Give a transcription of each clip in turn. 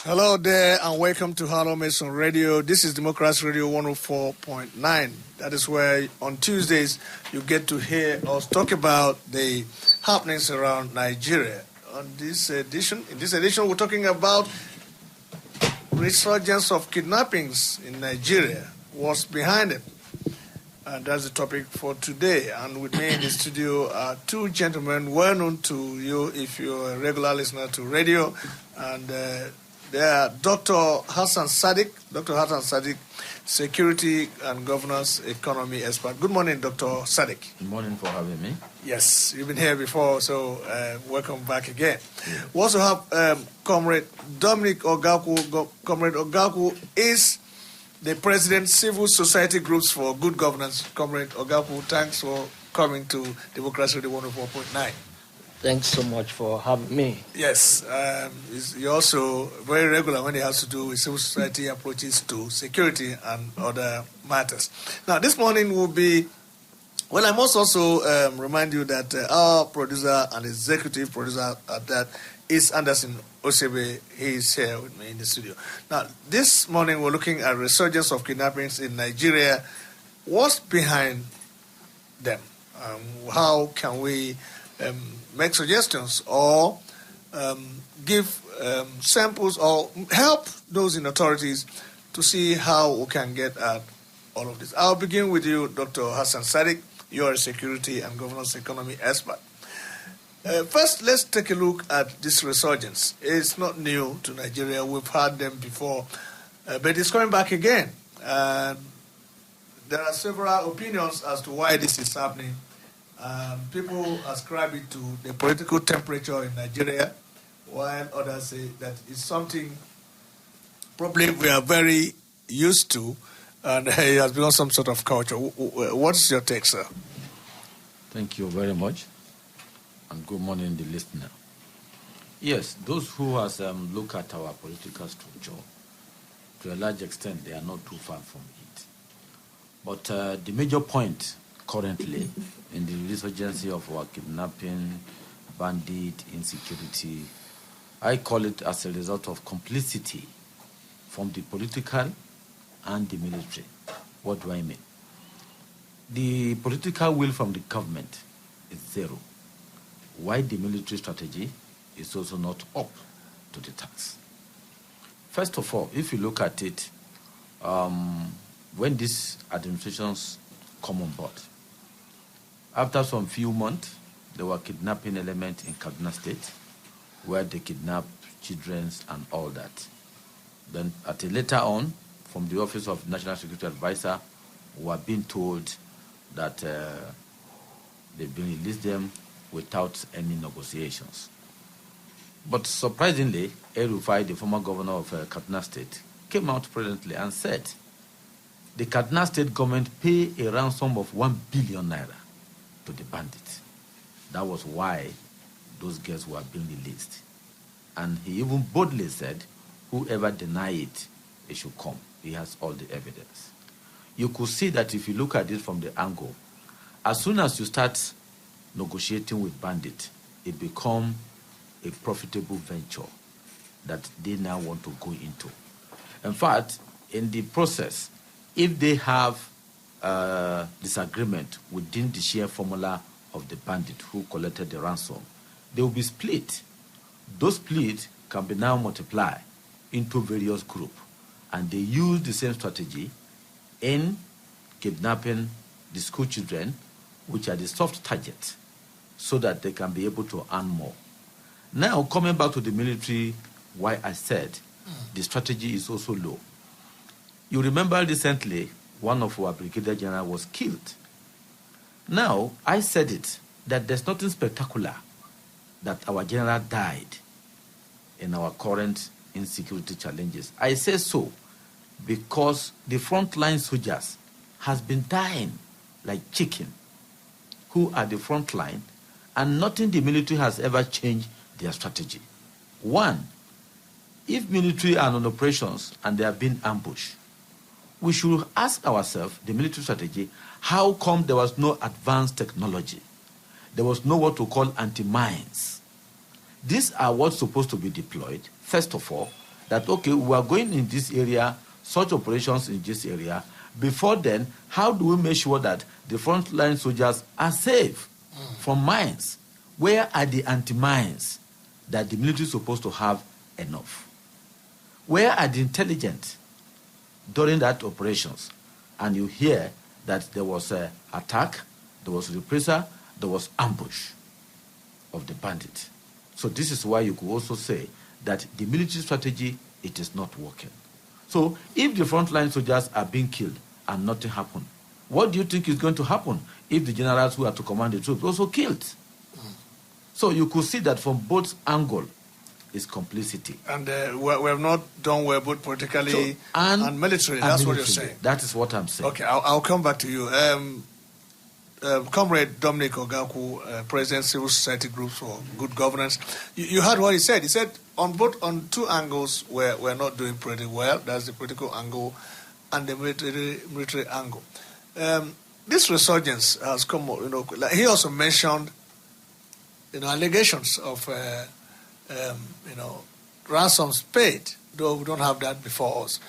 Hello there and welcome to HallowMace Radio. This is Democracy Radio 104.9. That is where on Tuesdays you get to hear us talk about the happenings around Nigeria. In this edition, we're talking about resurgence of kidnappings in Nigeria. What's behind it? And that's the topic for today. And with me in the studio are two gentlemen well known to you if you're a regular listener to radio. And they are Dr. Hassan Sadiq. Dr. Hassan Sadiq, security and governance economy expert. Good morning, Dr. Sadiq. Good morning for having me. Yes, you've been here before, so welcome back again. Yeah. We also have Comrade Dominic Ogakwu. Comrade Ogakwu is the President, Civil Society Groups for Good Governance. Comrade Ogakwu, thanks for coming to Democracy Radio 104.9. Thanks so much for having me. Yes, you're also very regular when it has to do with civil society approaches to security and other matters. Now, this morning will be, well, I must also remind you that our producer and executive producer at that is Anderson Osebe. He is here with me in the studio. Now, this morning we're looking at resurgence of kidnappings in Nigeria. What's behind them? How can we make suggestions or give samples or help those in authorities to see how we can get at all of this? I'll begin with you, Dr. Hassan Sadiq. You are a security and governance economy expert. First, let's take a look at this resurgence. It's not new to Nigeria. We've had them before, but it's coming back again. There are several opinions as to why this is happening. People ascribe it to the political temperature in Nigeria, while others say that it's something probably we are very used to, and it has become some sort of culture. What's your take, sir? Thank you very much, and good morning, the listener. Yes, those who has look at our political structure, to a large extent, they are not too far from it. But the major point currently in the resurgency of our kidnapping, bandit, insecurity, I call it as a result of complicity from the political and the military. What do I mean? The political will from the government is zero. Why the military strategy is also not up to the task. First of all, if you look at it, when these administrations come on board, after some few months, there were kidnapping elements in Kaduna State, where they kidnapped children and all that. Then at a later on, from the Office of National Security Advisor, we were being told that they've been released them without any negotiations. But surprisingly, El-Rufai, the former governor of Kaduna State, came out presently and said the Kaduna State government pay a ransom of 1 billion naira to the bandits. That was why those girls were being released. And he even boldly said, whoever deny it, it should come. He has all the evidence. You could see that if you look at it from the angle, as soon as you start negotiating with bandits, it becomes a profitable venture that they now want to go into. In fact, in the process, if they have disagreement within the share formula of the bandit who collected the ransom, they will be split. Those split can be now multiplied into various groups, and they use the same strategy in kidnapping the school children, which are the soft targets, so that they can be able to earn more. Now, coming back to the military, why I said the strategy is also low. You remember recently, one of our brigadier general was killed. Now, I said it, that there's nothing spectacular that our general died in our current insecurity challenges. I say so because the frontline soldiers has been dying like chicken, who are the front line, and nothing the military has ever changed their strategy. One, if military are on operations and they have been ambushed, we should ask ourselves, the military strategy, how come there was no advanced technology? There was no what to call anti-mines. These are what's supposed to be deployed, first of all, that, okay, we are going in this area, such operations in this area. Before then, how do we make sure that the frontline soldiers are safe from mines? Where are the anti-mines that the military is supposed to have enough? Where are the intelligence during that operations? And you hear that there was an attack, there was reprisal, there was ambush of the bandit. So this is why you could also say that the military strategy, it is not working. So if the frontline soldiers are being killed and nothing happened, what do you think is going to happen if the generals who are to command the troops also killed? So you could see that from both angles is complicity. And we have not done well both politically and militarily. That's what you're saying. That is what I'm saying. Okay, I'll come back to you. Comrade Dominic Ogakwu, President Civil Society Groups for Good Governance. You heard what he said. He said on two angles we're not doing pretty well. That's the political angle and the military angle. This resurgence has come, like he also mentioned, allegations of, ransoms paid, though we don't have that before us.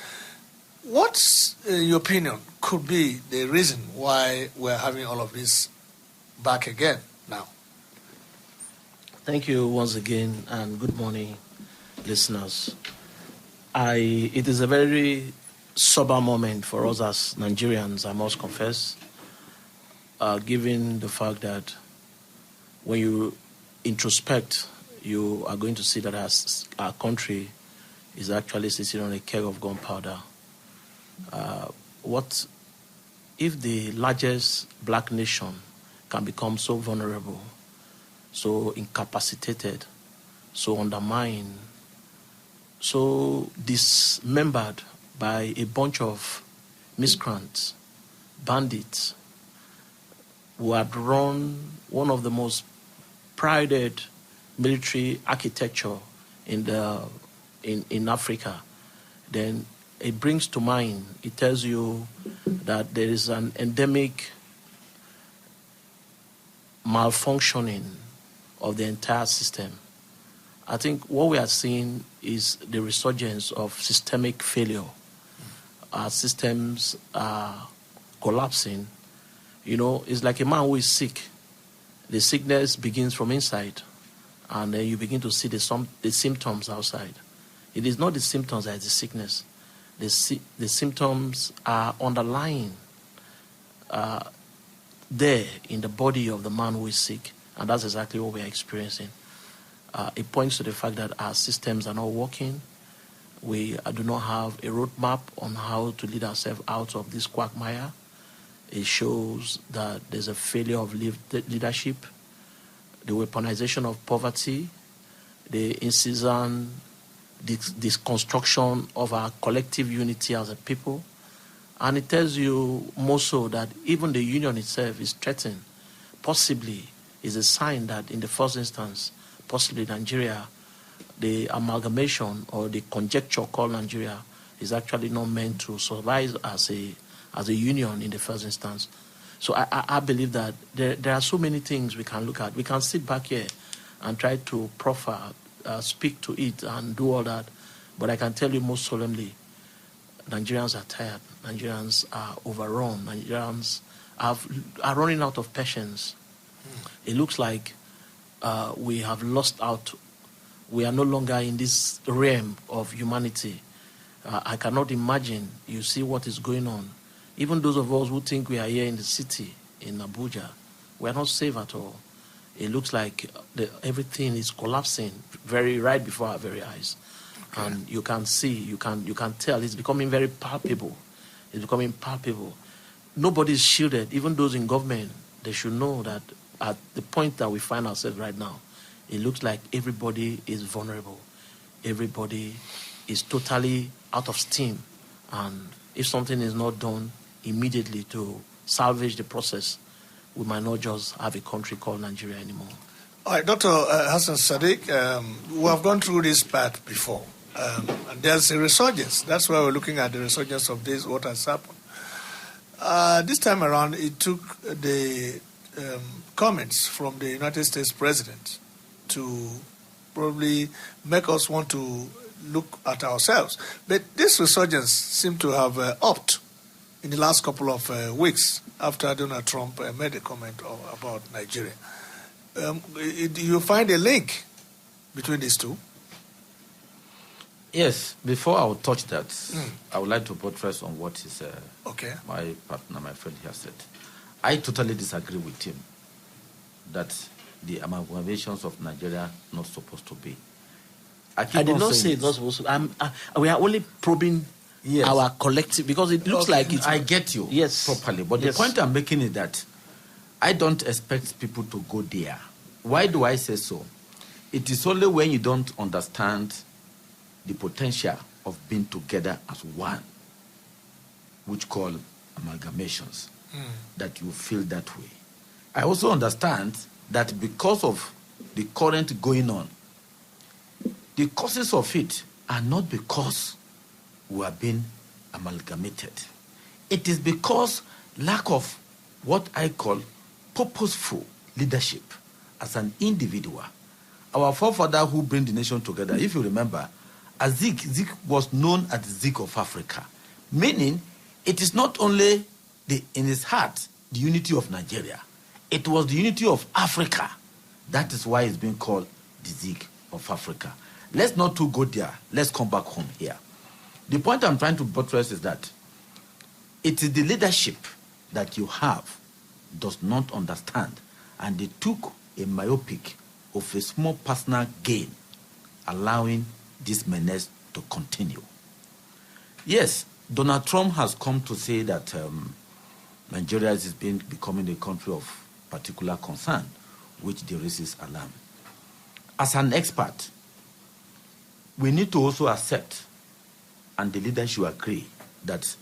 What's, in your opinion, could be the reason why we're having all of this back again now? Thank you once again, and good morning, listeners. It is a very sober moment for us as Nigerians, I must confess, given the fact that when you introspect, you are going to see that our country is actually sitting on a keg of gunpowder. What if the largest black nation can become so vulnerable, so incapacitated, so undermined, so dismembered by a bunch of miscreants, bandits, who had run one of the most prided military architecture in Africa, then it brings to mind, it tells you that there is an endemic malfunctioning of the entire system. I think what we are seeing is the resurgence of systemic failure. Our systems are collapsing. It's like a man who is sick. The sickness begins from inside, and then you begin to see the symptoms outside. It is not the symptoms that is the sickness. The symptoms are underlying there in the body of the man who is sick, and that's exactly what we are experiencing. It points to the fact that our systems are not working. We do not have a roadmap on how to lead ourselves out of this quagmire. It shows that there's a failure of leadership, the weaponization of poverty, the incessant disconstruction of our collective unity as a people. And it tells you more so that even the union itself is threatened. Possibly is a sign that in the first instance, possibly Nigeria, the amalgamation or the conjecture called Nigeria is actually not meant to survive as a union in the first instance. So I believe that there are so many things we can look at. We can sit back here and try to proffer, speak to it and do all that. But I can tell you most solemnly, Nigerians are tired. Nigerians are overrun. Nigerians are running out of patience. It looks like we have lost out. We are no longer in this realm of humanity. I cannot imagine. You see what is going on. Even those of us who think we are here in the city, in Abuja, we are not safe at all. It looks like everything is collapsing right before our very eyes. Okay. And you can see, you can tell it's becoming very palpable. It's becoming palpable. Nobody is shielded. Even those in government, they should know that at the point that we find ourselves right now, it looks like everybody is vulnerable. Everybody is totally out of steam. And if something is not done immediately to salvage the process, we might not just have a country called Nigeria anymore. All right, Dr. Hassan Sadiq, we have gone through this part before. And there's a resurgence. That's why we're looking at the resurgence of this, what has happened. This time around, it took the comments from the United States President to probably make us want to look at ourselves. But this resurgence seemed to have upped in the last couple of weeks after Donald Trump made a comment about Nigeria. Do you find a link between these two? Yes. Before I will touch that, I would like to buttress on what my partner, my friend here said. I totally disagree with him that the amalgamations of Nigeria are not supposed to be. I did not say it's not supposed to. We are only probing our collective, because it looks like it's... I get you properly, but the point I'm making is that I don't expect people to go there. Why do I say so? It is only when you don't understand the potential of being together as one, which call amalgamations, that you feel that way. I also understand that because of the current going on, the causes of it are not because we are being amalgamated. It is because lack of what I call purposeful leadership as an individual. Our forefather who bring the nation together, if you remember, Zeke was known as the Zeke of Africa, meaning it is not only in his heart the unity of Nigeria, it was the unity of Africa. That is why it's being called the Zeke of Africa. Let's not to go there. Let's come back home here. The point I'm trying to buttress is that it is the leadership that you have does not understand, and they took a myopic of a small personal gain, allowing this menace to continue. Yes, Donald Trump has come to say that Nigeria is becoming a country of particular concern, which raises alarm. As an expert, we need to also accept, and the leaders should agree, that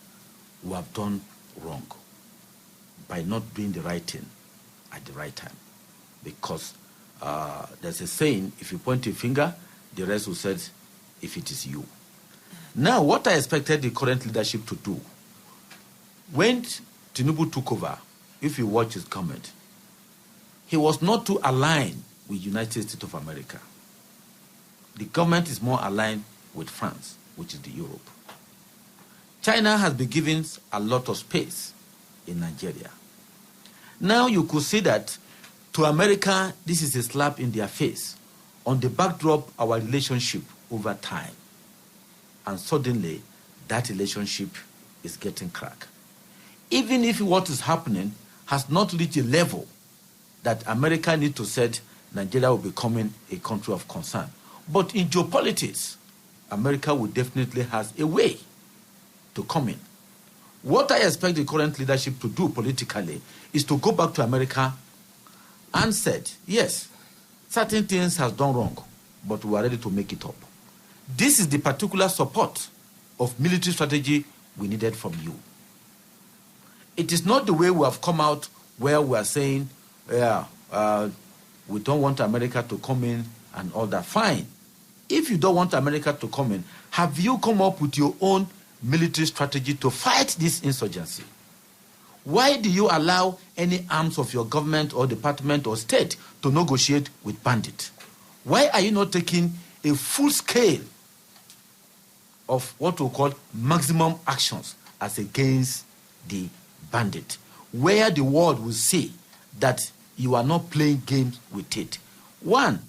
we have done wrong by not doing the right thing at the right time. Because there's a saying, if you point a finger, the rest will say, if it is you. Now, what I expected the current leadership to do, when Tinubu took over, if you watch his comment, he was not to align with United States of America. The government is more aligned with France, which is the Europe. China has been given a lot of space in Nigeria. Now you could see that to America, this is a slap in their face on the backdrop of our relationship over time. And suddenly, that relationship is getting cracked. Even if what is happening has not reached a level that America needs to say Nigeria will be becoming a country of concern. But in geopolitics, America will definitely have a way to come in. What I expect the current leadership to do politically is to go back to America and said, yes, certain things has done wrong, but we are ready to make it up. This is the particular support of military strategy we needed from you. It is not the way we have come out where we are saying, we don't want America to come in and all that. Fine. If you don't want America to come in, have you come up with your own military strategy to fight this insurgency? Why do you allow any arms of your government or department or state to negotiate with bandits? Why are you not taking a full scale of what we call maximum actions as against the bandit, where the world will see that you are not playing games with it? One,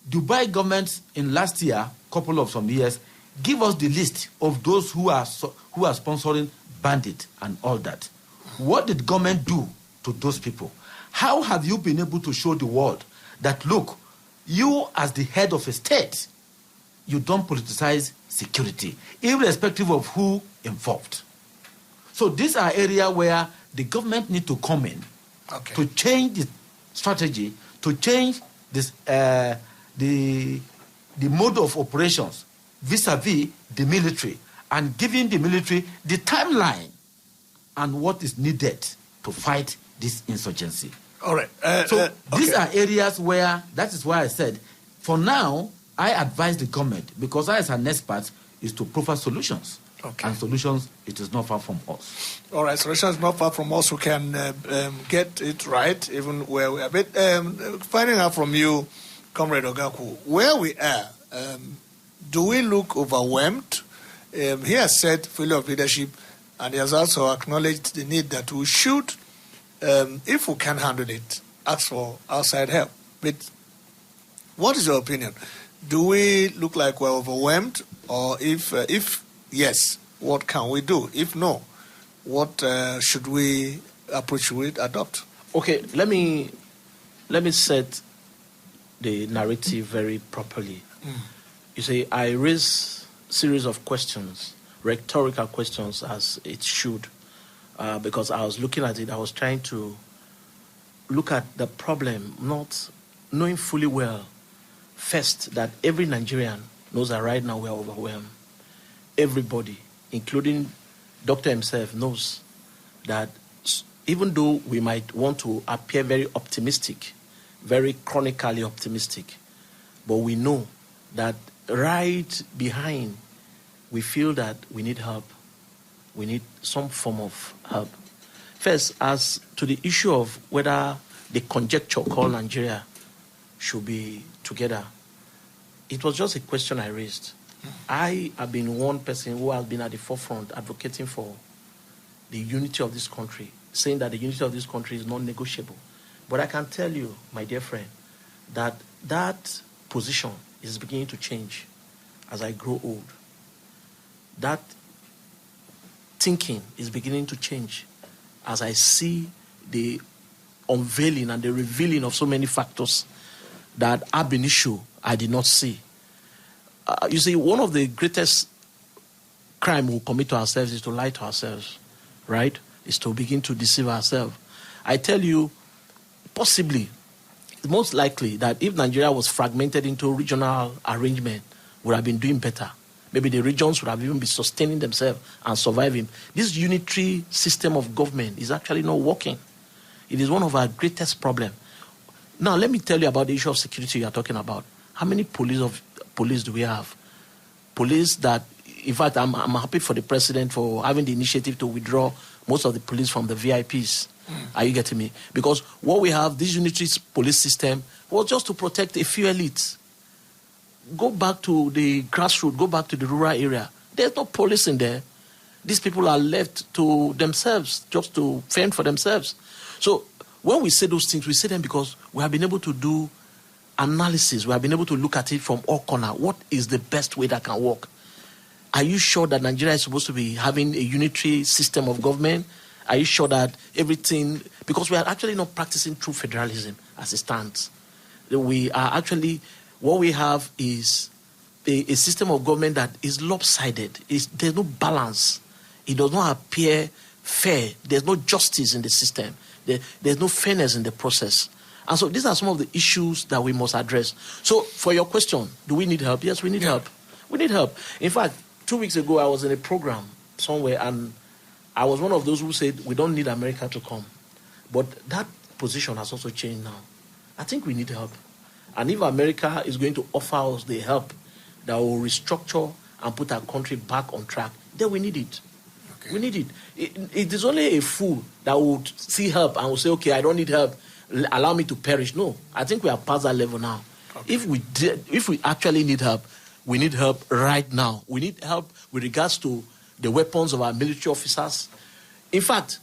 Dubai government in last year, couple of some years, give us the list of those who are sponsoring bandit and all that. What did government do to those people? How have you been able to show the world that, look, you as the head of a state, you don't politicize security, irrespective of who involved? So these are areas where the government need to come in to change the strategy, to change this, the mode of operations vis-a-vis the military, and giving the military the timeline and what is needed to fight this insurgency. All right. These are areas where, that is why I said, for now, I advise the government, because I as an expert, is to provide solutions. And solutions, it is not far from us. All right, solutions not far from us who can get it right, even where we are. But finding out from you, Comrade Ogakwu, where we are, Do we look overwhelmed? He has said failure of leadership, and he has also acknowledged the need that we should, if we can handle it, ask for outside help. But what is your opinion? Do we look like we're overwhelmed? Or if yes, what can we do? If no, what should we approach with, adopt? Okay, let me set the narrative very properly. You see, I raise series of questions, rhetorical questions as it should, because I was looking at it, I was trying to look at the problem, not knowing fully well, first, that every Nigerian knows that right now we are overwhelmed. Everybody, including Doctor himself, knows that even though we might want to appear very optimistic, very chronically optimistic, but we know that right behind, we feel that we need help. We need some form of help. First, as to the issue of whether the conjecture called Nigeria should be together, it was just a question I raised. I have been one person who has been at the forefront advocating for the unity of this country, saying that the unity of this country is non-negotiable. But I can tell you, my dear friend, that that position is beginning to change as I grow old. That thinking is beginning to change as I see the unveiling and the revealing of so many factors that ab initio I did not see. You see, one of the greatest crime we commit to ourselves is to lie to ourselves, right? Is to begin to deceive ourselves. I tell you, possibly, most likely that if Nigeria was fragmented into regional arrangement, we would have been doing better. Maybe the regions would have even been sustaining themselves and surviving. This unitary system of government is actually not working. It is one of our greatest problems. Now, let me tell you about the issue of security you are talking about. How many police do we have? Police that, in fact, I'm happy for the president for having the initiative to withdraw most of the police from the VIPs. Are you getting me? Because what we have, this unitary police system, was just to protect a few elites. Go back to the grassroots, go back to the rural area. There's no police in there. These people are left to themselves, just to fend for themselves. So when we say those things, we say them because we have been able to do analysis. We have been able to look at it from all corners. What is the best way that can work? Are you sure that Nigeria is supposed to be having a unitary system of government? Are you sure that everything... Because we are actually not practicing true federalism as it stands. We are actually... What we have is a system of government that is lopsided. There's no balance. It does not appear fair. There's no justice in the system. There's no fairness in the process. And so these are some of the issues that we must address. So for your question, do we need help? Yes, we need help. We need help. In fact, 2 weeks ago, I was in a program somewhere, and I was one of those who said, we don't need America to come. But that position has also changed now. I think we need help. And if America is going to offer us the help that will restructure and put our country back on track, then we need it. Okay. We need it. It is only a fool that would see help and will say, okay, I don't need help, allow me to perish. No, I think we are past that level now. Okay. If we actually need help, we need help right now. We need help with regards to the weapons of our military officers. In fact,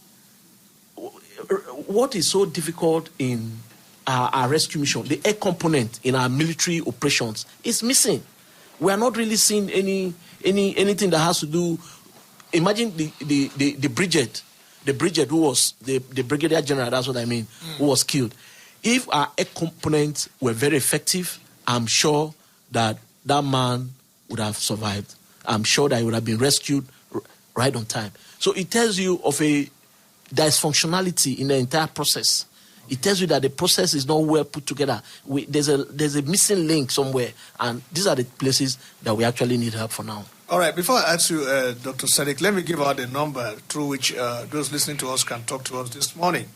what is so difficult in our rescue mission, the air component in our military operations, is missing. We are not really seeing anything that has to do. Imagine the brigade who was the brigadier general. That's what I mean. Who was killed. If our air components were very effective, I'm sure that man would have survived. I'm sure that he would have been rescued right on time. So it tells you of a dysfunctionality in the entire process. It tells you that the process is not well put together. There's a missing link somewhere, and these are the places that we actually need help for now. All right, before I ask you, Dr. Sadiq, let me give out a number through which those listening to us can talk to us this morning.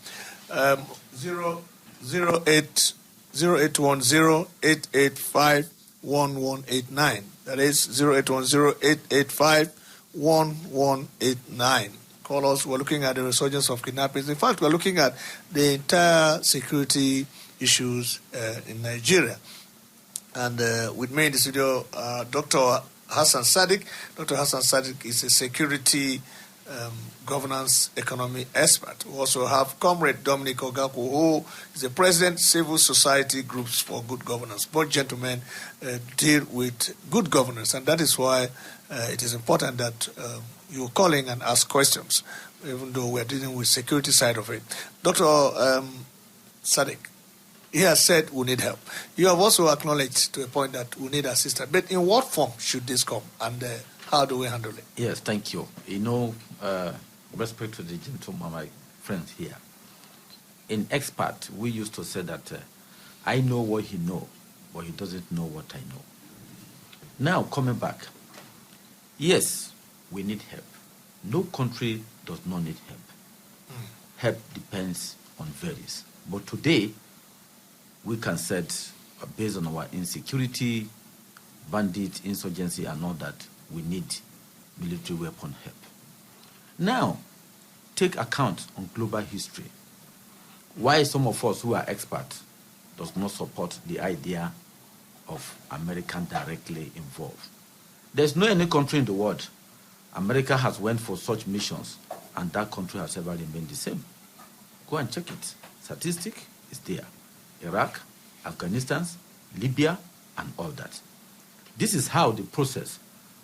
0810-885-1189. That is 0810-885-1189. Call us. We're looking at the resurgence of kidnappings. In fact, we're looking at the entire security issues in Nigeria. And with me in the studio, Dr. Hassan Sadiq. Dr. Hassan Sadiq is a security governance economy expert. We also have Comrade Dominic Ogakwu, who is the president Civil Society Groups for Good Governance. Both gentlemen deal with good governance, and that is why it is important that you call in and ask questions, even though we are dealing with security side of it. Dr. Sadiq, he has said we need help. You have also acknowledged to a point that we need assistance. But in what form should this come, and how do we handle it? Yes, thank you. Respect to the gentleman, my friends here. In expert, we used to say that I know what he knows, but he doesn't know what I know. Now, coming back, yes, we need help. No country does not need help. Help depends on varies. But today, we can set, based on our insecurity, bandit, insurgency, and all that, we need military weapon help. Now, take account on global history. Why some of us who are experts does not support the idea of American directly involved. There's no any country in the world America has went for such missions, and that country has ever remained the same. Go and check it. Statistic is there. Iraq, Afghanistan, Libya, and all that. This is how the process,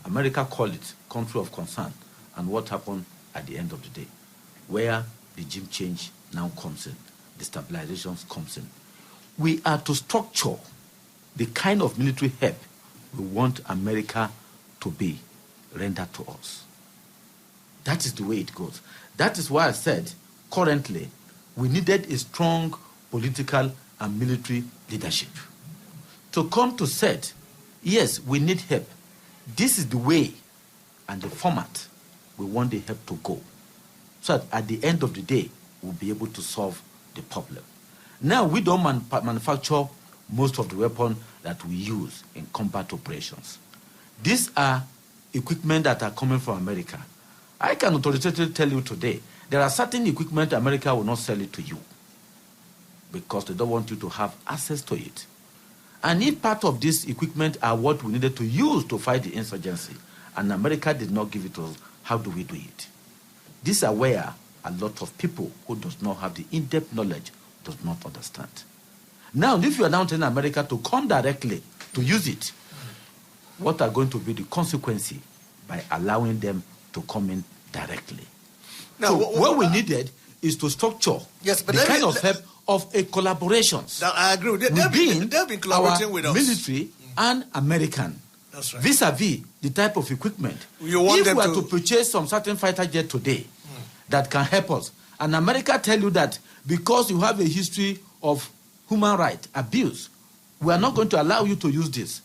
America call it country of concern, and what happened at the end of the day, where regime change now comes in, destabilizations comes in. We are to structure the kind of military help we want America to be rendered to us. That is the way it goes. That is why I said, currently, we needed a strong political and military leadership to come to said, yes, we need help. This is the way and the format we want the help to go, so that at the end of the day, we'll be able to solve the problem. Now, we don't manufacture most of the weapons that we use in combat operations. These are equipment that are coming from America. I can authoritatively tell you today, there are certain equipment America will not sell it to you because they don't want you to have access to it. And if part of this equipment are what we needed to use to fight the insurgency, and America did not give it to us, how do we do it? These are where a lot of people who does not have the in-depth knowledge does not understand. Now, if you are now telling America to come directly to use it, what are going to be the consequences by allowing them to come in directly? Now, so what we needed is to structure the kind of help of a collaboration. I agree with that. They've been collaborating with us. Military and American. That's right. Vis-a-vis the type of equipment. If we are to purchase some certain fighter jet today that can help us, and America tell you that because you have a history of human rights abuse, we are not going to allow you to use this.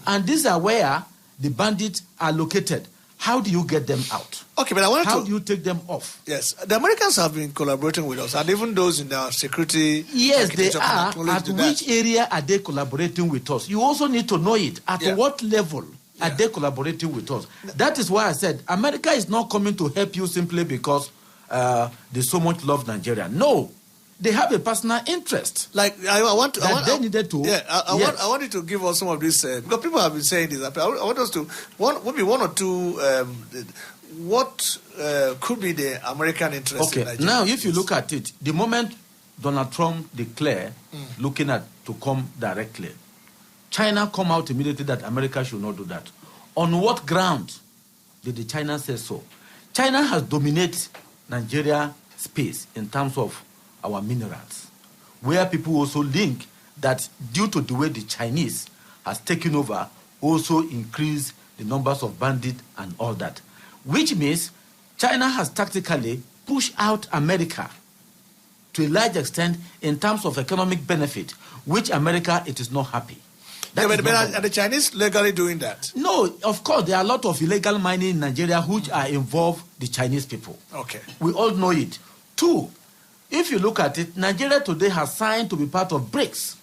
And these are where the bandits are located. How do you get them out? Okay, but how do you take them off? Yes, the Americans have been collaborating with us, and even those in our security. Yes, they are. At which area are they collaborating with us? You also need to know it. At what level are they collaborating with us? That is why I said America is not coming to help you simply because they so much love Nigeria. No. They have a personal interest. Like I want you to give us some of this because people have been saying this. I want us to maybe one or two. What could be the American interest? Okay. In Nigeria? Now, if you look at it, the moment Donald Trump declared looking at to come directly, China come out immediately that America should not do that. On what ground did the China say so? China has dominated Nigeria space in terms of our minerals, where people also link that due to the way the Chinese has taken over, also increase the numbers of bandits and all that, which means China has tactically pushed out America to a large extent in terms of economic benefit, which America, it is not happy. But are the Chinese legally doing that? No, of course, there are a lot of illegal mining in Nigeria which are involved the Chinese people. Okay. We all know it. Two, if you look at it, Nigeria today has signed to be part of BRICS.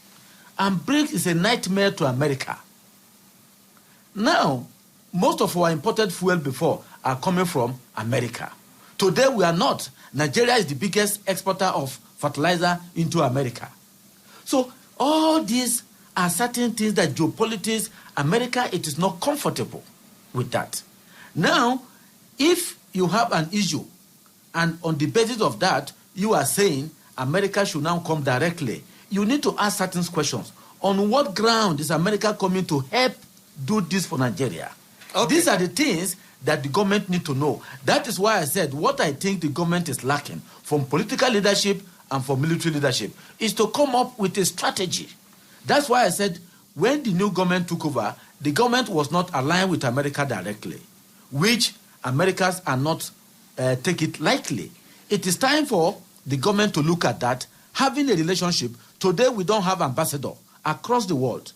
And BRICS is a nightmare to America. Now, most of our imported fuel before are coming from America. Today, we are not. Nigeria is the biggest exporter of fertilizer into America. So, all these are certain things that geopolitics, America, it is not comfortable with that. Now, if you have an issue, and on the basis of that, you are saying America should now come directly, you need to ask certain questions. On what ground is America coming to help do this for Nigeria? Okay. These are the things that the government need to know. That is why I said what I think the government is lacking from political leadership and from military leadership is to come up with a strategy. That's why I said when the new government took over, the government was not aligned with America directly, which Americans are not take it lightly. It is time for the government to look at that, having a relationship. Today we don't have ambassador across the world.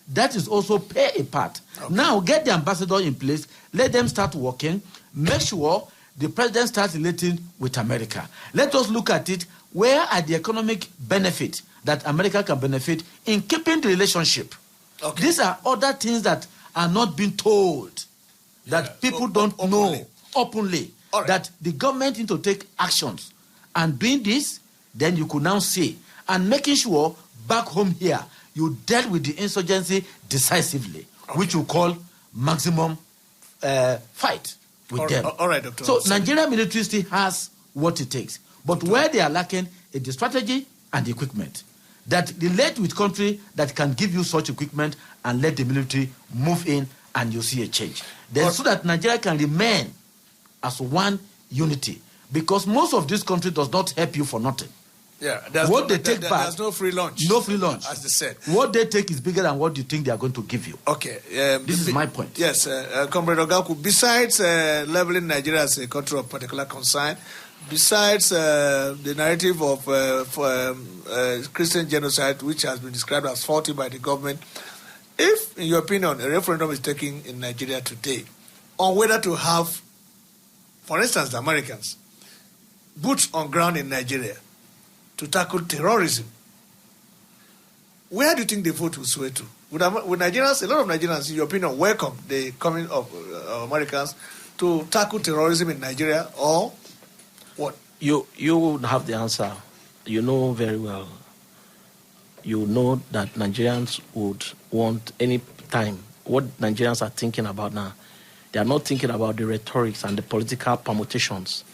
That is also play a part. Okay. Now get the ambassador in place, let them start working, make sure the president starts relating with America. Let us look at it. Where are the economic benefits that America can benefit in keeping the relationship? Okay. These are other things that are not being told, that people don't know openly, right, that the government need to take actions. And doing this, then you could now see, and making sure back home here, you dealt with the insurgency decisively, okay, which you call maximum fight with them. All right, Dr. So Nigerian military still has what it takes. But where they are lacking is the strategy and the equipment. That relate with country that can give you such equipment and let the military move in and you see a change. Then so that Nigeria can remain as one unity. Because most of this country does not help you for nothing. Yeah, there's no free lunch. No free lunch. As they said. What they take is bigger than what you think they are going to give you. Okay. This is my point. Yes, Comrade Ogakwu, besides leveling Nigeria as a country of particular concern, besides the narrative of Christian genocide, which has been described as faulty by the government, if, in your opinion, a referendum is taken in Nigeria today on whether to have, for instance, the Americans, boots on ground in Nigeria to tackle terrorism, where do you think the vote will sway to? Would Nigerians, a lot of Nigerians, in your opinion, welcome the coming of Americans to tackle terrorism in Nigeria, or what? You have the answer. You know very well. You know that Nigerians would want any time. What Nigerians are thinking about now, they are not thinking about the rhetorics and the political permutations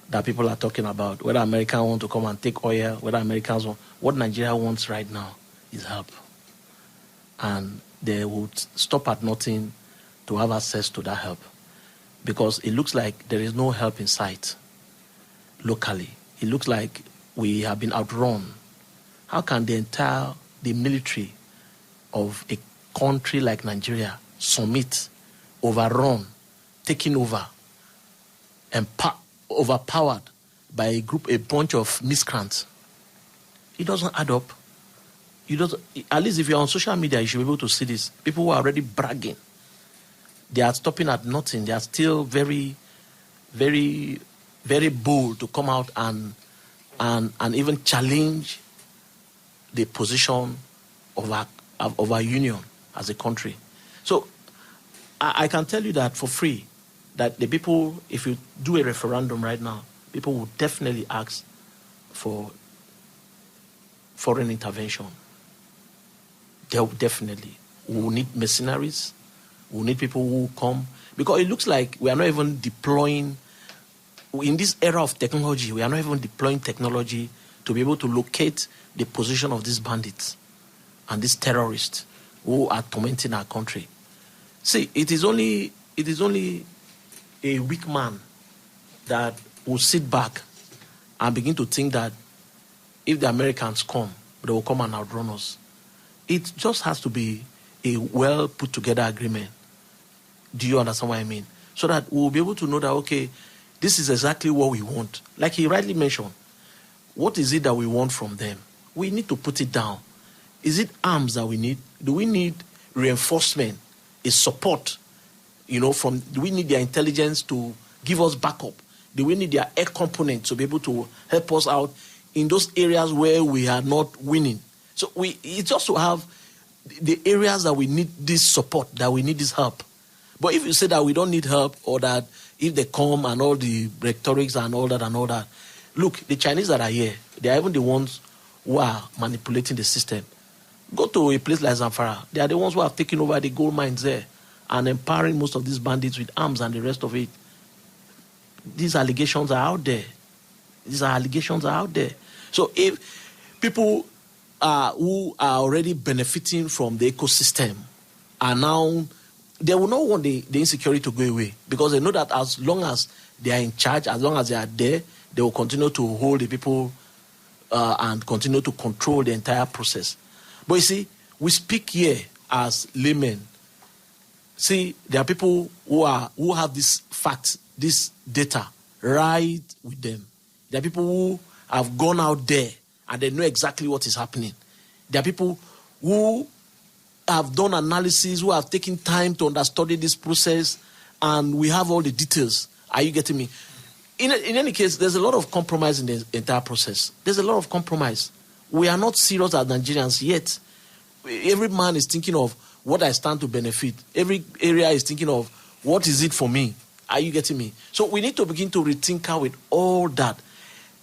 that people are talking about. Whether Americans want to come and take oil, whether Americans want. What Nigeria wants right now is help. And they would stop at nothing to have access to that help. Because it looks like there is no help in sight locally. It looks like we have been outrun. How can the military of a country like Nigeria submit, overrun, taken over, and overpowered by a bunch of miscreants? It doesn't add up. At least if you're on social media, you should be able to see this. People who are already bragging, they are stopping at nothing. They are still very, very, very bold to come out and even challenge the position of our union as a country. So I can tell you that for free, that the people, if you do a referendum right now, people will definitely ask for foreign intervention. They'll definitely. We will need mercenaries. We will need people who come. Because it looks like we are not even deploying, in this era of technology, we are not even deploying technology to be able to locate the position of these bandits and these terrorists who are tormenting our country. See, it is only a weak man that will sit back and begin to think that if the Americans come, they will come and outrun us. It just has to be a well put together agreement. Do you understand what I mean? So that we'll be able to know that, okay, this is exactly what we want. Like he rightly mentioned, what is it that we want from them? We need to put it down. Is it arms that we need? Do we need reinforcement, a support, do we need their intelligence to give us backup? Do we need their air component to be able to help us out in those areas where we are not winning? So it's just to have the areas that we need this support, that we need this help. But if you say that we don't need help, or that if they come and all the rhetorics and all that, look, the Chinese that are here, they are even the ones who are manipulating the system. Go to a place like Zamfara. They are the ones who have taken over the gold mines there and empowering most of these bandits with arms and the rest of it. These allegations are out there. So if people who are already benefiting from the ecosystem are now, they will not want the insecurity to go away, because they know that as long as they are in charge, as long as they are there, they will continue to hold the people and continue to control the entire process. But you see, we speak here as laymen. See, there are people who have this fact, this data right with them. There are people who have gone out there and they know exactly what is happening. There are people who have done analysis, who have taken time to understudy this process, and we have all the details. Are you getting me? In any case, there's a lot of compromise in the entire process. There's a lot of compromise. We are not serious as Nigerians yet. Every man is thinking of what I stand to benefit. Every area is thinking of what is it for me. Are you getting me? So we need to begin to rethink out with all that.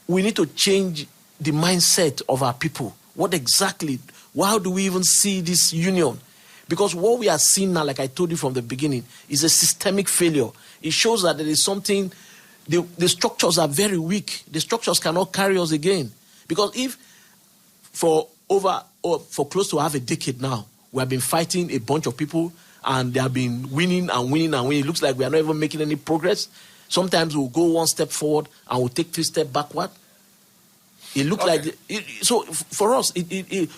We need to change the mindset of our people. How do we even see this union? Because what we are seeing now, like I told you from the beginning, is a systemic failure. It shows that there is something, the structures are very weak. The structures cannot carry us again. Because if for close to half a decade now, we have been fighting a bunch of people and they have been winning and winning and winning. It looks like we are not even making any progress. Sometimes we'll go one step forward and we'll take 3 steps backward. It looks like so for us.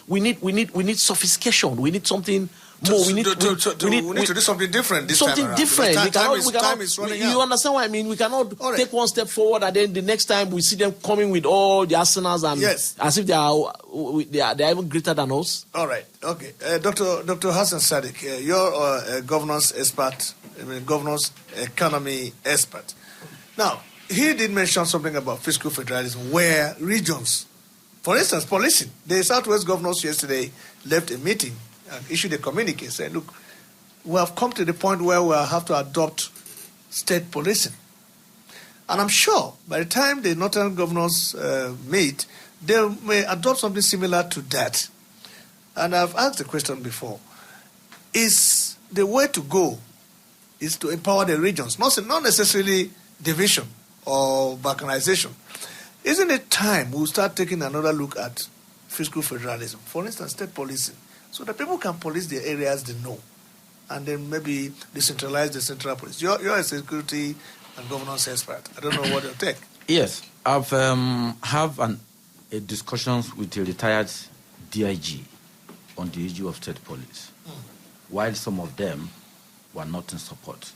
We need sophistication. We need something more. We need to do something different. Something different. Time is running out. You understand what I mean? We cannot take one step forward and then the next time we see them coming with all the arsenals and as if they are even greater than us. All right. Okay. Dr. Hassan Sadiq, you're a governance expert, governance economy expert. Now, he did mention something about fiscal federalism, where regions, for instance, policing. The Southwest governors yesterday left a meeting and issued a communique saying, look, we have come to the point where we have to adopt state policing. And I'm sure by the time the northern governors meet, they may adopt something similar to that. And I've asked the question before, is the way to go is to empower the regions, not necessarily division or balkanization. Isn't it time we'll start taking another look at fiscal federalism? For instance, state policing, so that people can police the areas they know, and then maybe decentralize the central police. You're a security and governance expert. I don't know what your take. Yes, I've a discussions with a retired DIG on the issue of state police. While some of them were not in support,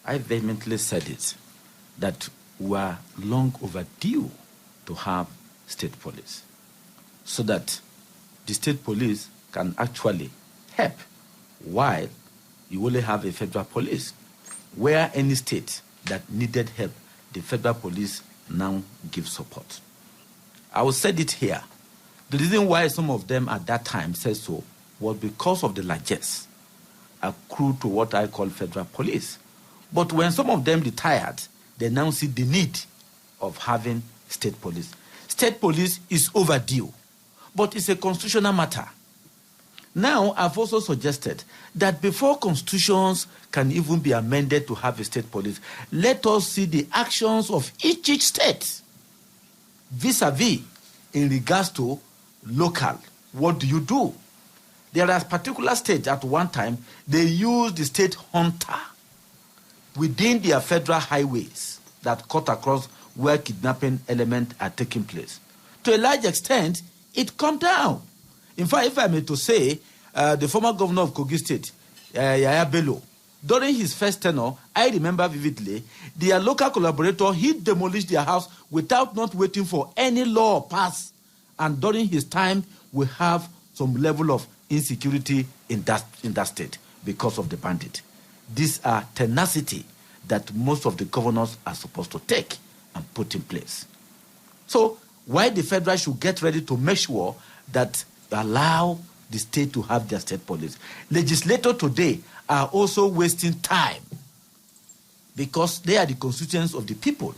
I vehemently said it, that we are long overdue to have state police, so that the state police can actually help, while you only have a federal police. Where any state that needed help, the federal police now give support. I will say it here. The reason why some of them at that time said so was because of the largesse accrued to what I call federal police. But when some of them retired, they now see the need of having state police. State police is overdue, but it's a constitutional matter. Now, I've also suggested that before constitutions can even be amended to have a state police, let us see the actions of each state vis-a-vis in regards to local. What do you do? There are particular states at one time, they use the state hunter within their federal highways that cut across where kidnapping elements are taking place. To a large extent, it come down. In fact, if I may to say, the former governor of Kogi State, Yaya Bello, during his first tenure, I remember vividly, their local collaborator, he demolished their house without not waiting for any law pass. And during his time, we have some level of insecurity in that state because of the bandit. These are tenacity that most of the governors are supposed to take and put in place. So why the federal should get ready to make sure that allow the state to have their state police. Legislators today are also wasting time because they are the constituents of the people.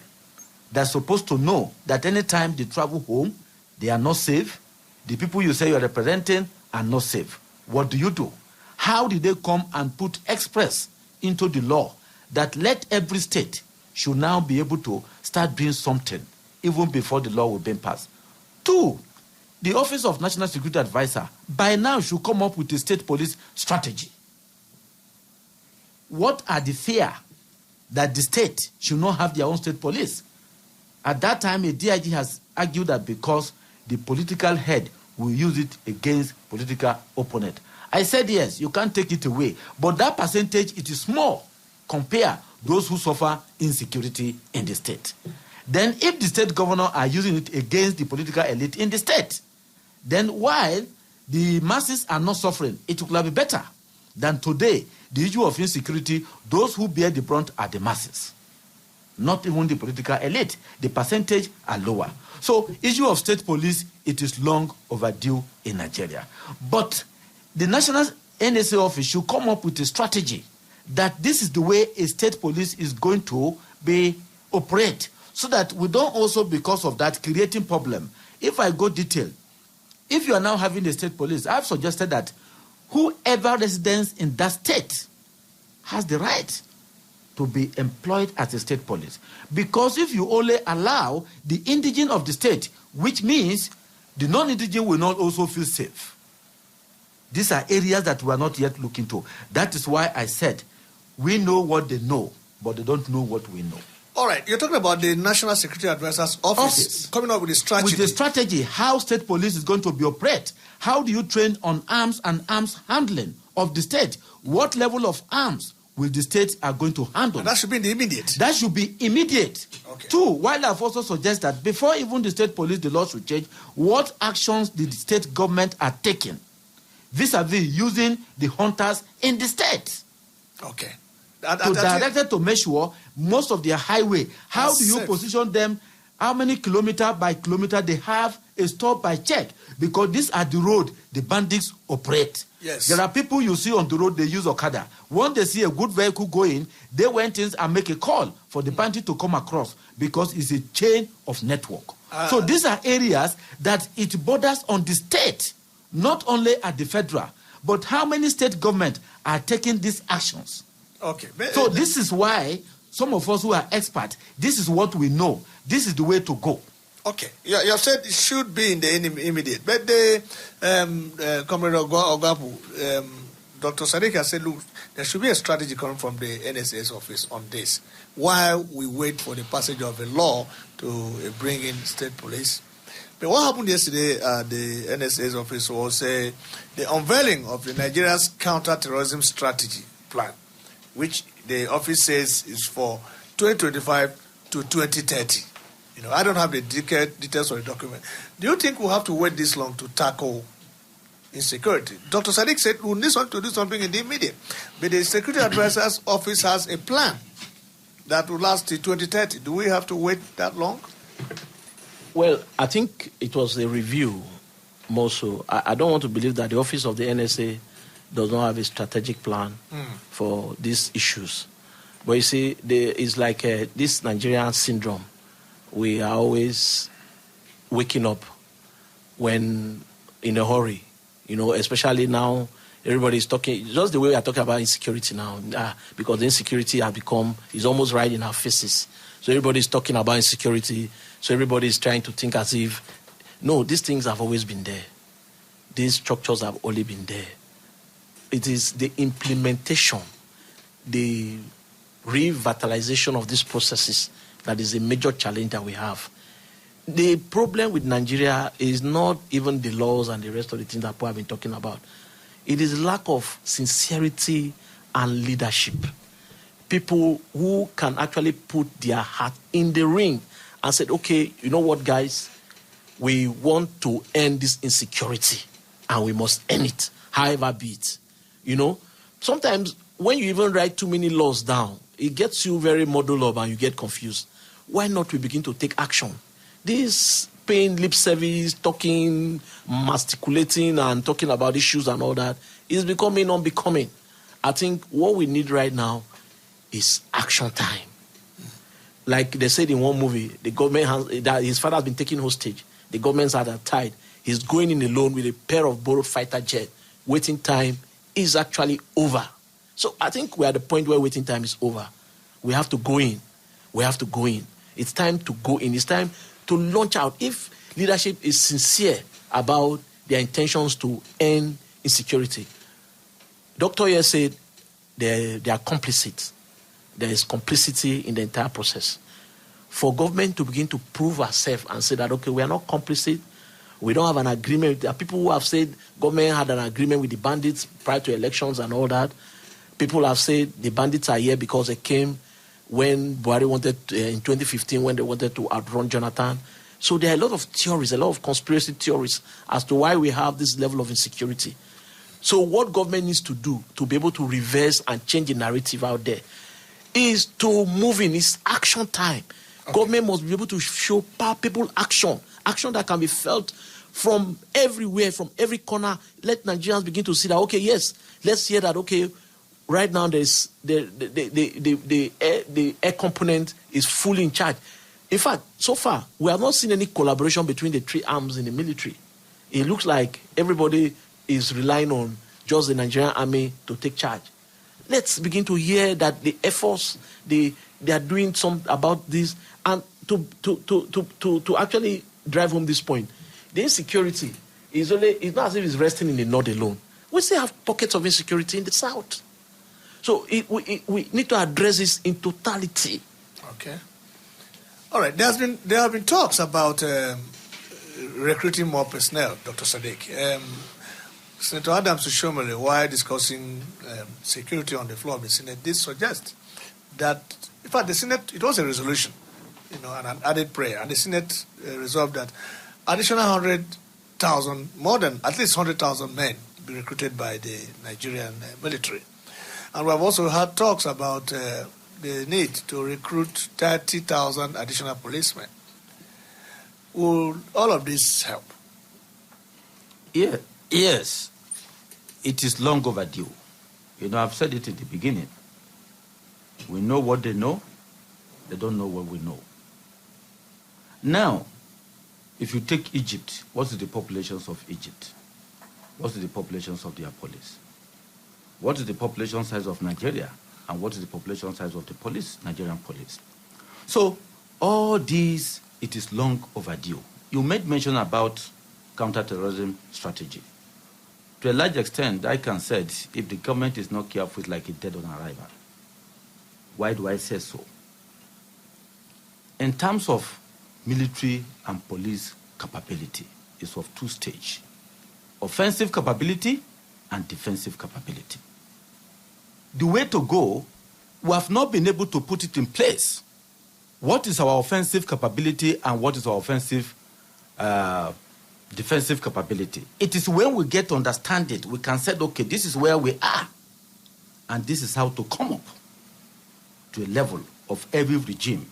They're supposed to know that anytime they travel home, they are not safe. The people you say you're representing are not safe, what do? How did they come and put express into the law that let every state should now be able to start doing something even before the law will be passed? 2, the Office of National Security Advisor by now should come up with a state police strategy. What are the fear that the state should not have their own state police? At that time, a DIG has argued that because the political head will use it against political opponent. I said yes, you can't take it away, but that percentage, it is small compared those who suffer insecurity in the state. Then if the state governor are using it against the political elite in the state, then while the masses are not suffering, it will be better than today. The issue of insecurity, those who bear the brunt are the masses, not even the political elite. The percentage are lower. So issue of state police, it is long overdue in Nigeria. But the National NSA office should come up with a strategy that this is the way a state police is going to be operate, so that we don't also, because of that, creating problem. If I go detail, if you are now having a state police, I've suggested that whoever residents in that state has the right to be employed as a state police. Because if you only allow the indigent of the state, which means the non-indigent will not also feel safe. These are areas that we are not yet looking to. That is why I said, we know what they know, but they don't know what we know. All right, you're talking about the National Security Advisor's office coming up with a strategy. With the strategy, how state police is going to be operate. How do you train on arms and arms handling of the state? What level of arms will the states are going to handle? And that should be in the immediate. That should be immediate. Okay. 2, while I've also suggested that before even the state police, the law should change, what actions the state government are taking vis-a-vis using the hunters in the state? Okay. To make sure most of their highway, how do you safe. Position them, how many kilometer by kilometer they have a stop by check? Because these are the road the bandits operate. Yes. There are people you see on the road, they use Okada. When they see a good vehicle going, they went in and make a call for the bandit to come across, because it's a chain of network. So these are areas that it borders on the state, not only at the federal, but how many state governments are taking these actions? Okay. So this is why some of us who are experts, this is what we know. This is the way to go. Okay. You have said it should be in the immediate. But the Comrade Ogakwu, Dr. Sadiq has said, look, there should be a strategy coming from the NSA's office on this while we wait for the passage of a law to bring in state police. But what happened yesterday at the NSA's office was the unveiling of the Nigeria's counter-terrorism strategy plan, which the office says is for 2025 to 2030. You know, I don't have the details of the document. Do you think we'll have to wait this long to tackle insecurity? Dr. Sadiq said we'll need to do something in the immediate. But the Security Advisor's office has a plan that will last till 2030. Do we have to wait that long? Well, I think it was a review more so. I don't want to believe that the office of the NSA does not have a strategic plan for these issues. But you see, it's like this Nigerian syndrome. We are always waking up when in a hurry, you know, especially now everybody's talking, just the way we are talking about insecurity now, because the insecurity is almost right in our faces. So everybody's talking about insecurity, so everybody's trying to think as if, no, these things have always been there. These structures have only been there. It is the implementation, the revitalization of these processes that is a major challenge that we have. The problem with Nigeria is not even the laws and the rest of the things that people have been talking about. It is lack of sincerity and leadership. People who can actually put their heart in the ring and said, okay, you know what, guys? We want to end this insecurity and we must end it, however be it. You know, sometimes when you even write too many laws down, it gets you very muddled up and you get confused. Why not we begin to take action? This paying lip service, talking, masticulating and talking about issues and all that is becoming unbecoming. I think what we need right now is action time. Like they said in one movie, the government his father has been taken hostage. The government's hands are tied. He's going in alone with a pair of borrowed fighter jets. Waiting time is actually over. So I think we're at the point where waiting time is over. We have to go in. We have to go in. It's time to go in. It's time to launch out. If leadership is sincere about their intentions to end insecurity, Dr. here said they are complicit. There is complicity in the entire process. For government to begin to prove ourselves and say that, okay, we are not complicit, we don't have an agreement. There are people who have said government had an agreement with the bandits prior to elections and all that. People have said the bandits are here because they came when Buhari wanted, in 2015, when they wanted to outrun Jonathan. So there are a lot of theories, a lot of conspiracy theories as to why we have this level of insecurity. So what government needs to do to be able to reverse and change the narrative out there is to move in. It's action time. Okay. Government must be able to show palpable action that can be felt from everywhere, from every corner. Let Nigerians begin to see that, okay, yes, let's hear that, okay, right now there's the air component is fully in charge. In fact, so far, we have not seen any collaboration between the three arms in the military. It looks like everybody is relying on just the Nigerian army to take charge. Let's begin to hear that the Air Force, they are doing something about this, and to actually drive home this point. The insecurity it's not as if it's resting in the north alone. We still have pockets of insecurity in the south. So we need to address this in totality. Okay. All right. There have been talks about recruiting more personnel, Dr. Sadiq. Senator Adams Ushomole, while discussing security on the floor of the Senate, did suggest that, in fact, the Senate, it was a resolution, and an added prayer, and the Senate resolved that additional 100,000, more than at least 100,000 men be recruited by the Nigerian military. And we have also had talks about the need to recruit 30,000 additional policemen. Will all of this help? Yeah. Yes. It is long overdue. I've said it at the beginning. We know what they know. They don't know what we know. Now, if you take Egypt, what is the populations of Egypt? What is the populations of their police? What is the population size of Nigeria? And what is the population size of the police, Nigerian police? So, all these, it is long overdue. You made mention about counterterrorism strategy. To a large extent, I can say, if the government is not careful, it's like a dead on arrival. Why do I say so? In terms of military and police capability, it's of two stages: offensive capability and defensive capability. The way to go, we have not been able to put it in place. What is our offensive capability and what is our offensive defensive capability? It is when we get to understand it, we can say, okay, this is where we are, and this is how to come up to a level of every regime.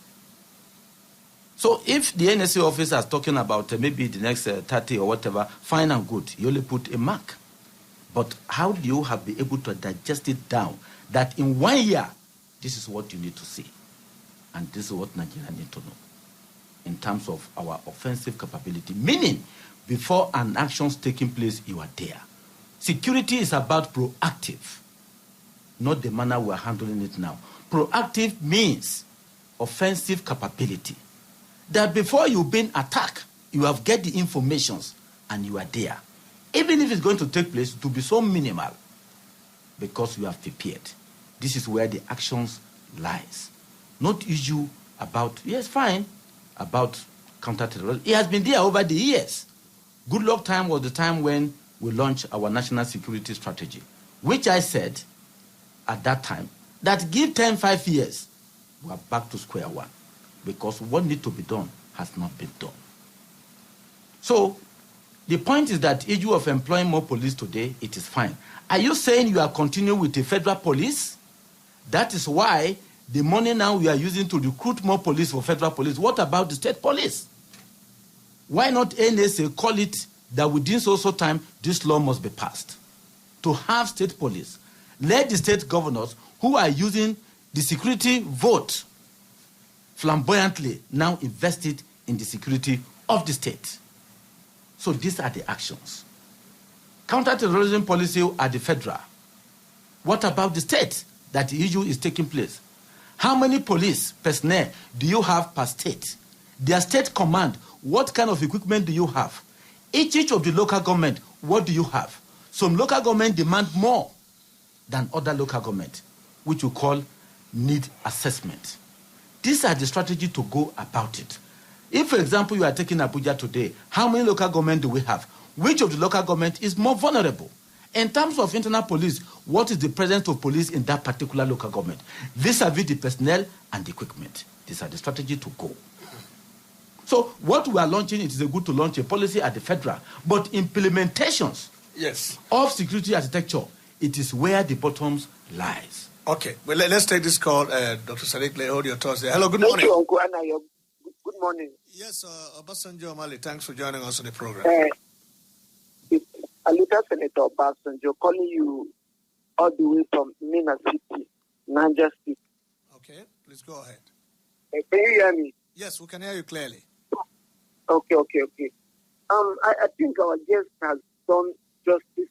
So if the NSA officer is talking about maybe the next 30 or whatever, fine and good, you only put a mark. But how do you have been able to digest it down that in 1 year, this is what you need to see, and this is what Nigeria need to know in terms of our offensive capability, meaning before an action's taking place, you are there. Security is about proactive, not the manner we are handling it now. Proactive means offensive capability. That before you've been attacked, you have get the informations and you are there. Even if it's going to take place, it will be so minimal because you have prepared. This is where the actions lies. Not issue about, yes, fine, about counterterrorism. It has been there over the years. Good luck time was the time when we launched our national security strategy, which I said at that time that give 5 years, we are back to square one, because what needs to be done has not been done. So the point is that issue of employing more police today, it is fine. Are you saying you are continuing with the federal police? That is why the money now we are using to recruit more police for federal police. What about the state police? Why not NSA call it that within so time this law must be passed to have state police? Let the state governors who are using the security vote flamboyantly now invest it in the security of the state. So these are the actions. Counter-terrorism policy at the federal. What about the state that the issue is taking place? How many police personnel do you have per state? Their state command, what kind of equipment do you have? Each of the local government, what do you have? Some local government demand more than other local government, which we call need assessment. These are the strategy to go about it. If, for example, you are taking Abuja today, how many local government do we have? Which of the local government is more vulnerable? In terms of internal police, what is the presence of police in that particular local government? Vis-a-vis the personnel and the equipment. These are the strategy to go. So what we are launching, it is good to launch a policy at the federal, but implementations of security architecture, it is where the bottom lies. Okay, well, let's take this call. Dr. Sadiq, hold your thoughts there. Hello, good morning. Thank you, Uncle Anna. Good morning. Yes, Obasanjo Omale, thanks for joining us on the program. It's Alita Senator Obasanjo calling you all the way from Mina City, Niger State. Okay, please go ahead. Can you hear me? Yes, we can hear you clearly. Okay. I think our guest has done justice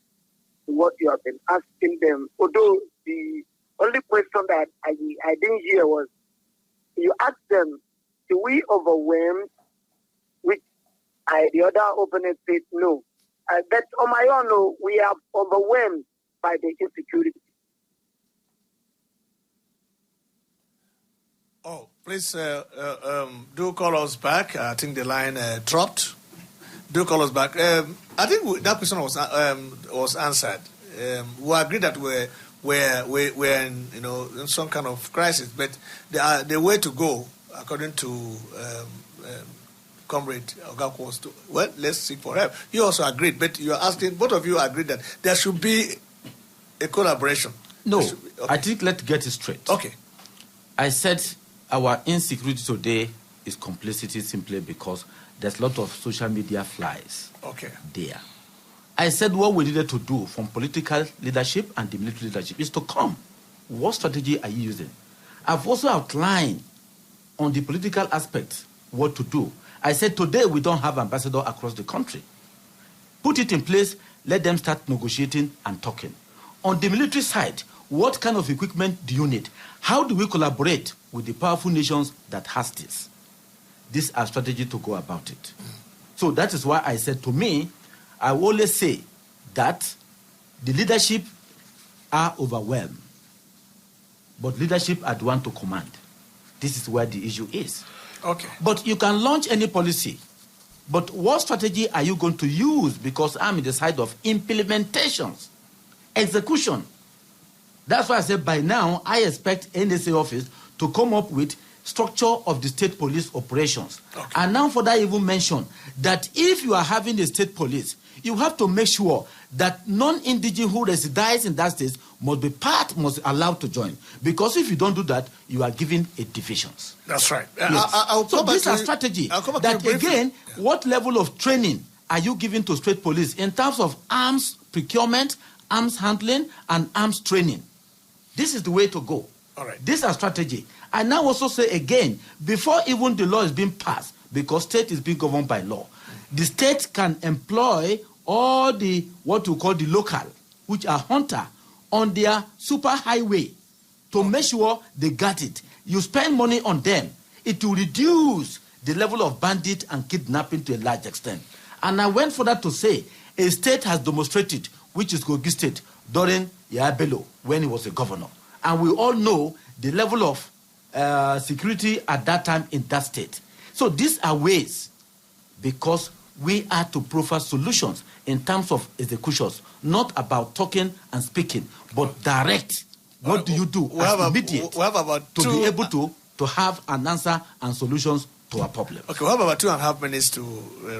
to what you have been asking them. Although the only question that I didn't hear was, you asked them, do we overwhelm? Which the other opponent said no. But on my own, no, we are overwhelmed by the insecurity. Oh, please do call us back. I think the line dropped. Do call us back. I think that question was answered. We agree that we're in, in some kind of crisis, but the way to go, according to Comrade Ogakwu, was to, let's seek for help. You also agreed, but you are asking, both of you agreed that there should be a collaboration. No, I think let's get it straight. Okay. I said our insecurity today is complicity simply because there's a lot of social media flies there. I said what we needed to do from political leadership and the military leadership is to come. What strategy are you using? I've also outlined on the political aspect what to do. I said today we don't have ambassador across the country. Put it in place, let them start negotiating and talking. On the military side, what kind of equipment do you need? How do we collaborate with the powerful nations that has this? This is our strategy to go about it. So that is why I said, to me, I will always say that the leadership are overwhelmed, but leadership are the one to command. This is where the issue is. Okay. But you can launch any policy, but what strategy are you going to use? Because I'm in the side of implementations, execution. That's why I said by now, I expect NSA office to come up with structure of the state police operations. Okay. And now for that even mention that if you are having a state police, you have to make sure that non-indigenous who resides in that state must allowed to join. Because if you don't do that, you are giving a divisions. That's right. Yes. So this is a strategy that again, what level of training are you giving to state police in terms of arms procurement, arms handling, and arms training? This is the way to go. All right. This is a strategy. I now also say again, before even the law is being passed, because state is being governed by law, the state can employ all the, what we call the local, which are hunter, on their super highway to make sure they got it. You spend money on them, it will reduce the level of bandit and kidnapping to a large extent. And I went further to say, a state has demonstrated, which is Kogi State, during Yabelo, when he was a governor. And we all know the level of security at that time in that state. So these are ways, because we are to profile solutions in terms of executions, not about talking and speaking, but direct. What do you do as immediate to be able to have an answer and solutions to a problem? Okay, we have about 2.5 minutes to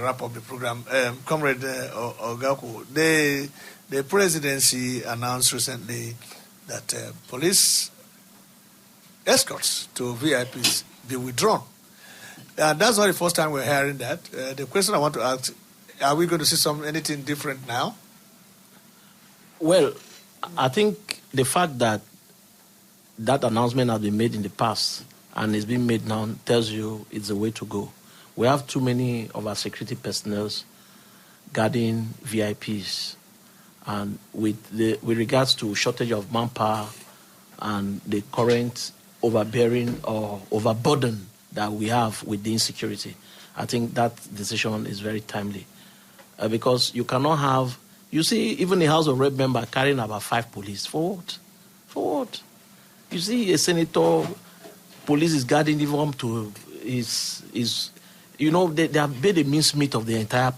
wrap up the program. Comrade Ogakwu, the presidency announced recently that police escorts to VIPs be withdrawn. That's not the first time we're hearing that. The question I want to ask, are we going to see anything different now? Well, I think the fact that that announcement has been made in the past and is being made now tells you it's the way to go. We have too many of our security personnel guarding VIPs. And with regards to shortage of manpower and the current overbearing or overburden that we have with the insecurity, I think that decision is very timely. Because you cannot have, you see, even a House of Rep member carrying about 5 police. For what? For what? You see a senator, police is guarding him to his you know, they have made a mincemeat of the entire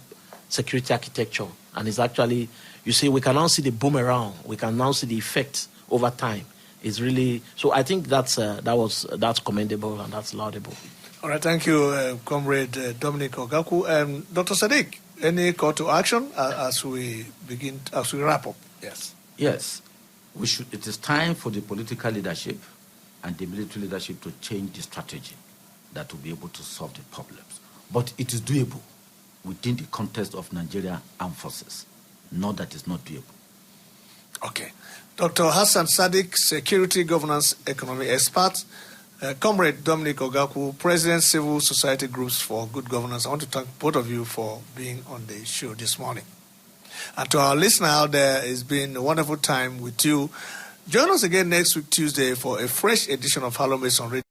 security architecture. And it's actually, you see, we can now see the boomerang. We can now see the effect over time. It's really, so I think that's commendable and that's laudable. All right, thank you, Comrade Dominic Ogakwu. Dr. Sadiq, any call to action as we wrap up? Yes. Yes. It is time for the political leadership and the military leadership to change the strategy that will be able to solve the problems. But it is doable within the context of Nigeria Armed Forces. Not that it's not doable. Okay. Dr. Hassan Sadiq, Security Governance Economy Expert. Comrade Dominic Ogakwu, President, Civil Society Groups for Good Governance. I want to thank both of you for being on the show this morning. And to our listener out there, it's been a wonderful time with you. Join us again next week, Tuesday, for a fresh edition of HallowMace on Radio.